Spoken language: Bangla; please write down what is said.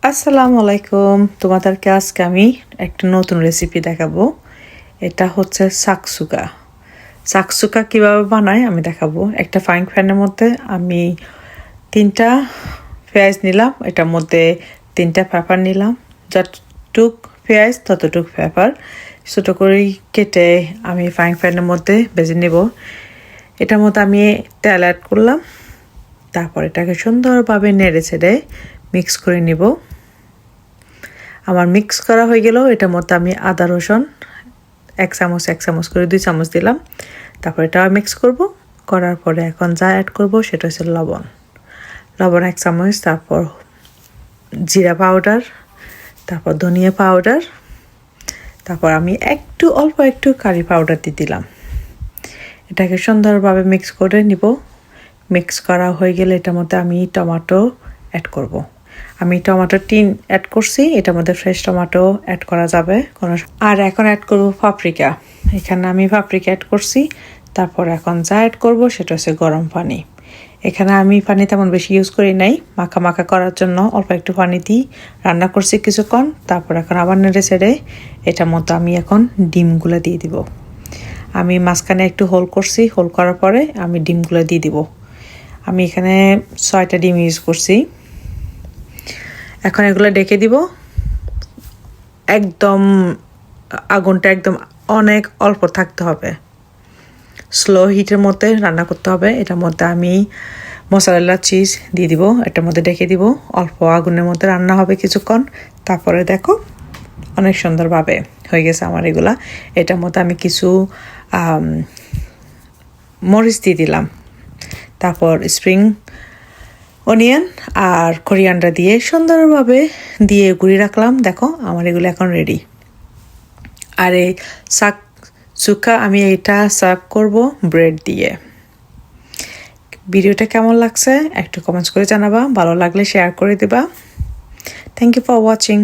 আসসালামু আলাইকুম। তোমাদেরকে আজকে আমি একটা নতুন রেসিপি দেখাবো। এটা হচ্ছে সাকসুকা। সাকসুকা কিভাবে বানায় আমি দেখাবো। একটা ফ্রাইং প্যানের মধ্যে আমি 3টা পেঁয়াজ নিলাম, এটার মধ্যে 3টা পেপার নিলাম, যতটুক পেঁয়াজ ততটুক পেপার ছোটো করে কেটে আমি ফ্রাইং প্যানের মধ্যে ভেজে নেব। এটার মধ্যে আমি তেল অ্যাড করলাম, তারপর এটাকে সুন্দরভাবে নেড়ে ছেড়ে মিক্স করে নিব। আমার মিক্স করা হয়ে গেল। এটার মধ্যে আমি আদা রসুন এক চামচ করে 2 চামচ দিলাম। তারপর এটা মিক্স করব। করার পরে এখন যা অ্যাড করব সেটা হচ্ছে লবণ 1 চামচ, তারপর জিরা পাউডার, তারপর ধনিয়া পাউডার, তারপর আমি অল্প একটু কারি পাউডার দিয়ে দিলাম। এটাকে সুন্দরভাবে মিক্স করে নিব। মিক্স করা হয়ে গেলে এটার মধ্যে আমি টমেটো অ্যাড করব। আমি টমেটো টিন অ্যাড করছি, এটার মধ্যে ফ্রেশ টমেটো অ্যাড করা যাবে আর এখন অ্যাড করব পাপরিকা। এখানে আমি পাপরিকা অ্যাড করছি। তারপর এখন যা অ্যাড করব সেটা হচ্ছে গরম পানি। এখানে আমি পানি তেমন বেশি ইউজ করি নাই, মাখা মাখা করার জন্য অল্প একটু পানি দিই রান্না করছি কিছুক্ষণ। তারপর এখন আবার নেড়ে ছেড়ে এটার মধ্যে আমি এখন ডিমগুলো দিয়ে দিব। আমি মাঝখানে একটু হোল করছি, হোল করার পরে আমি ডিমগুলো দিয়ে দিব। আমি এখানে 6টা ডিম ইউজ করছি। এখন এগুলো ডেকে দিব। একদম আগুনটা একদম অনেক অল্প থাকতে হবে, স্লো হিটের মধ্যে রান্না করতে হবে। এটার মধ্যে আমি মশলা চিজ দিয়ে দিব, এটার মধ্যে ডেকে দিব। অল্প আগুনের মধ্যে রান্না হবে কিছুক্ষণ। তারপরে দেখো অনেক সুন্দরভাবে হয়ে গেছে আমার এগুলা। এটার মধ্যে আমি কিছু মরিচ দিয়ে দিলাম, তারপর স্প্রিং অনিয়ন আর কোরিয়ান্ডার দিয়ে সুন্দরভাবে দিয়ে গুঁড়ি রাখলাম। দেখো আমার এগুলো এখন রেডি। আর এই সাকসুকা আমি এটা সার্ভ করব ব্রেড দিয়ে। ভিডিওটা কেমন লাগছে একটু কমেন্টস করে জানাবা, ভালো লাগলে শেয়ার করে দিবা। Thank you for watching.